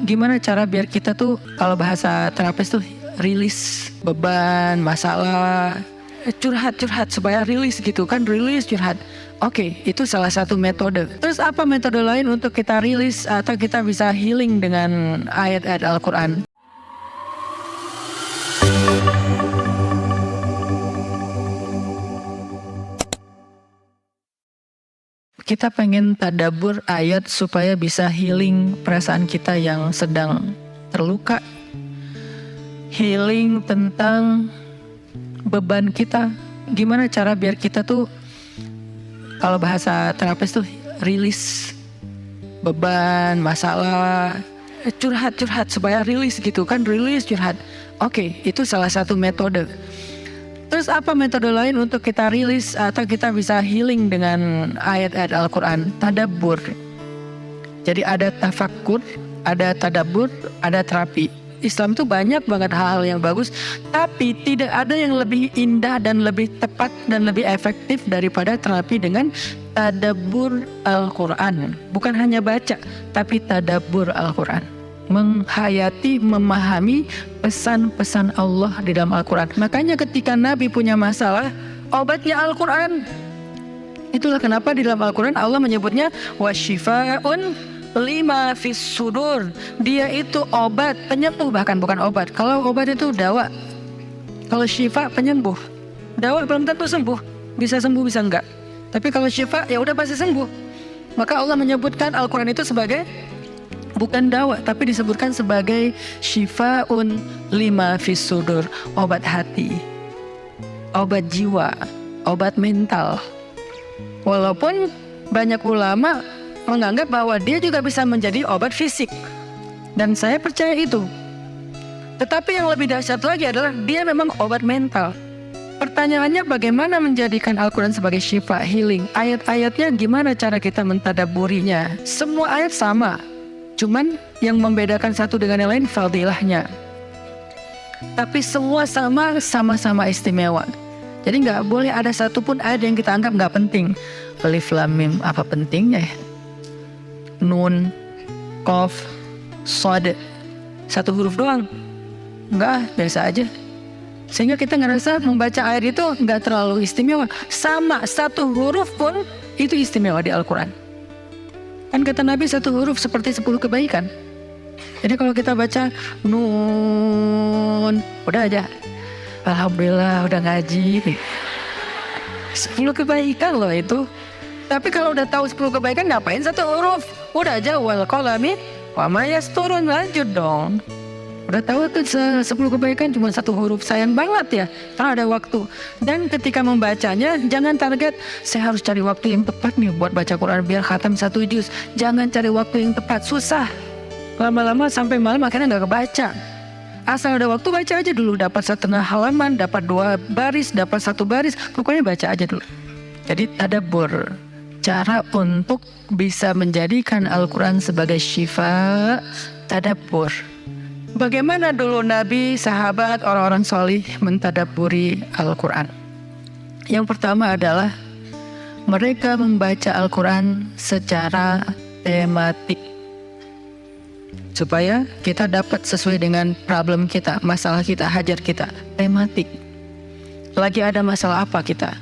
gimana cara biar kita tuh kalau bahasa terapis tuh rilis beban, masalah, curhat supaya rilis gitu kan, rilis curhat. Oke, itu salah satu metode. Terus apa metode lain untuk kita rilis atau kita bisa healing dengan ayat-ayat Al-Quran? Kita pengen tadabbur ayat supaya bisa healing perasaan kita yang sedang terluka. Healing tentang beban kita. Gimana cara biar kita tuh, kalau bahasa terapis tuh rilis beban, masalah, curhat supaya rilis gitu kan, rilis curhat. Oke, itu salah satu metode. Terus apa metode lain untuk kita rilis atau kita bisa healing dengan ayat-ayat Al-Quran? Tadabbur. Jadi ada tafakkur, ada tadabbur, ada terapi. Islam itu banyak banget hal-hal yang bagus, tapi tidak ada yang lebih indah dan lebih tepat dan lebih efektif daripada terapi dengan tadabbur Al-Quran. Bukan hanya baca, tapi tadabbur Al-Quran. Menghayati, memahami pesan-pesan Allah di dalam Al-Quran. Makanya ketika Nabi punya masalah, obatnya Al-Quran. Itulah kenapa di dalam Al-Quran Allah menyebutnya wasyifa'un lima fis sudur. Dia itu obat, penyembuh, bahkan bukan obat. Kalau obat itu dawa, kalau syifa penyembuh. Dawa belum tentu sembuh, bisa sembuh bisa enggak. Tapi kalau syifa ya udah pasti sembuh. Maka Allah menyebutkan Al-Quran itu sebagai bukan dawa, tapi disebutkan sebagai syifaun lima fis sudur, obat hati, obat jiwa, obat mental. Walaupun banyak ulama menganggap bahwa dia juga bisa menjadi obat fisik, dan saya percaya itu. Tetapi yang lebih dahsyat lagi adalah dia memang obat mental. Pertanyaannya, bagaimana menjadikan Al-Quran sebagai syifa, healing? Ayat-ayatnya gimana cara kita mentadabburinya? Semua ayat sama, cuman yang membedakan satu dengan yang lain fadilahnya. Tapi semua sama-sama istimewa. Jadi nggak boleh ada satupun ayat yang kita anggap nggak penting. Alif Lam Mim, apa pentingnya ya? Nun, Qaf, Shad, satu huruf doang. Enggak, biasa aja. Sehingga kita ngerasa membaca ayat itu nggak terlalu istimewa. Sama, satu huruf pun itu istimewa di Al-Quran. Kan kata Nabi satu huruf seperti 10 kebaikan. Jadi kalau kita baca Nun, udah aja, alhamdulillah udah ngaji. 10 kebaikan loh itu. Tapi kalau udah tahu 10 kebaikan, ngapain satu huruf? Udah aja wal qalami wa ma yasturun, lanjut dong. Udah tahu tuh 10 kebaikan cuma satu huruf, sayang banget ya kalau ada waktu. Dan ketika membacanya jangan target saya harus cari waktu yang tepat nih buat baca Quran biar khatam 1 juz. Jangan cari waktu yang tepat, susah. Lama-lama sampai malam akhirnya nggak kebaca. Asal ada waktu baca aja dulu, dapat setengah halaman, dapat 2 baris, dapat 1 baris, pokoknya baca aja dulu. Jadi tadabbur, cara untuk bisa menjadikan Al-Quran sebagai syifa, tadabbur. Bagaimana dulu Nabi, sahabat, orang-orang solih mentadabburi Al-Quran? Yang pertama adalah mereka membaca Al-Quran secara tematik, supaya kita dapat sesuai dengan problem kita, masalah kita, hajat kita. Tematik. Lagi ada masalah apa kita?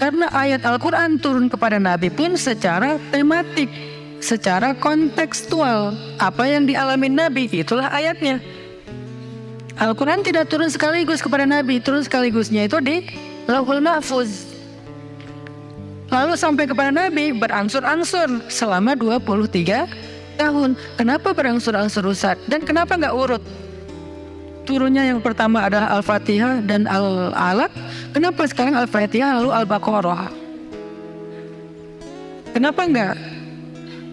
Karena ayat Al-Quran turun kepada Nabi pun secara tematik, secara kontekstual. Apa yang dialami Nabi, itulah ayatnya. Al-Quran tidak turun sekaligus kepada Nabi, turun sekaligusnya itu di Lauhul Mahfuz. Lalu sampai kepada Nabi berangsur-angsur selama 23 tahun. Kenapa berangsur-angsur, Ustaz? Dan kenapa nggak urut? Turunnya yang pertama adalah Al-Fatihah dan Al-Alaq. Kenapa sekarang Al-Fatihah lalu Al-Baqarah? Kenapa enggak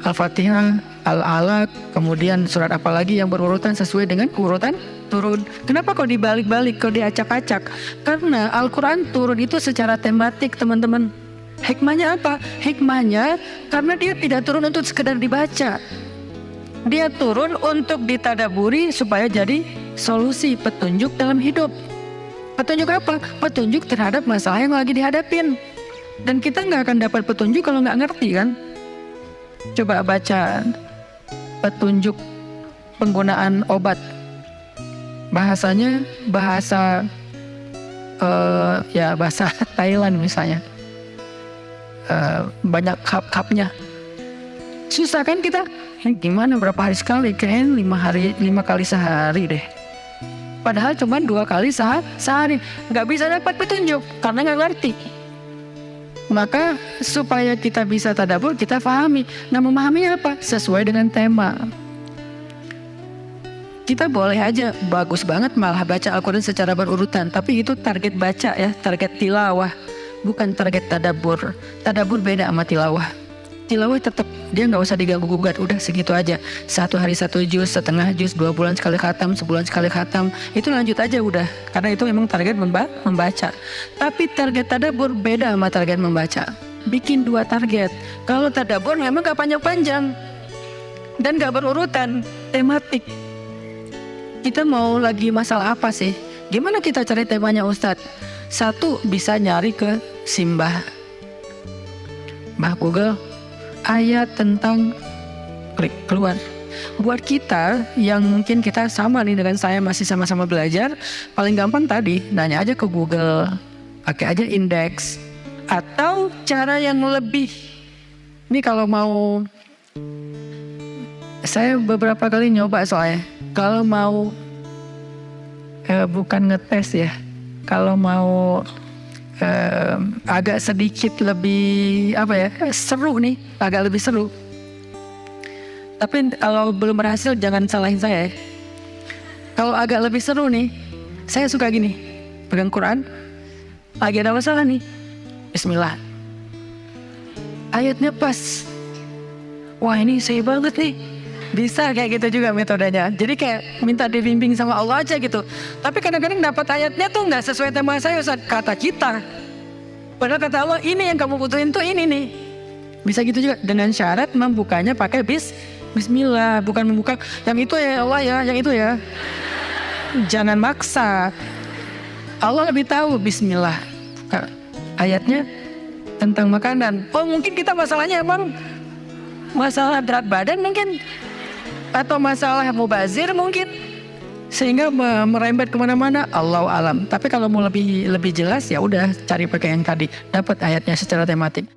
Al-Fatihah, Al-Alaq, kemudian surat apa lagi yang berurutan sesuai dengan urutan turun? Kenapa kok dibalik-balik, kok diacak-acak? Karena Al-Quran turun itu secara tematik, teman-teman. Hikmahnya apa? Hikmahnya karena dia tidak turun untuk sekedar dibaca. Dia turun untuk ditadaburi supaya jadi solusi, petunjuk dalam hidup. Petunjuk apa? Petunjuk terhadap masalah yang lagi dihadapin. Dan kita nggak akan dapat petunjuk kalau nggak ngerti kan? Coba baca petunjuk penggunaan obat. Bahasanya bahasa ya bahasa Thailand misalnya. Banyak cup-cupnya. Susah kan kita? Gimana berapa hari sekali? Kayaknya 5 kali sehari deh. Padahal cuma 2 kali sehari. Nggak bisa dapat petunjuk karena nggak ngerti. Maka supaya kita bisa tadabbur, kita pahami. Nah, memahami apa? Sesuai dengan tema. Kita boleh aja bagus banget malah baca Al-Quran secara berurutan, tapi itu target baca ya, target tilawah, bukan target tadabbur. Tadabbur beda sama tilawah. Tilawah tetap dia nggak usah diganggu gugat, udah segitu aja. 1 hari 1 juz, setengah juz, 2 bulan sekali khatam, sebulan sekali khatam, itu lanjut aja udah. Karena itu memang target membaca. Tapi target tadabbur beda sama target membaca. Bikin 2 target. Kalau tadabbur memang gak panjang-panjang dan gak berurutan, tematik. Kita mau lagi masalah apa sih? Gimana kita cari temanya Ustadz? 1, bisa nyari ke Simbah Google, ayat tentang, klik keluar. Buat kita yang mungkin kita sama nih dengan saya, masih sama-sama belajar, paling gampang tadi nanya aja ke Google, pakai aja indeks. Atau cara yang lebih, ini kalau mau, saya beberapa kali nyoba soalnya, kalau mau bukan ngetes ya, kalau mau agak sedikit lebih seru nih, agak lebih seru. Tapi kalau belum berhasil jangan salahin saya ya. Kalau agak lebih seru nih, saya suka gini, pegang Quran, lagi ada masalah nih, Bismillah, ayatnya pas, wah ini saya banget nih. Bisa kayak gitu juga metodenya. Jadi kayak minta dibimbing sama Allah aja gitu. Tapi kadang-kadang dapat ayatnya tuh nggak sesuai tema saya, Ustaz, kata kita. Padahal kata Allah, ini yang kamu butuhin tuh ini nih. Bisa gitu juga dengan syarat membukanya pakai Bismillah, bukan membuka yang itu ya Allah ya, yang itu ya. Jangan maksa. Allah lebih tahu. Bismillah. Ayatnya tentang makanan. Oh mungkin kita masalahnya emang masalah berat badan mungkin, atau masalah mubazir mungkin, sehingga merembet kemana-mana. Allahu alam. Tapi kalau mau lebih jelas ya udah cari pakai yang tadi, dapat ayatnya secara tematik.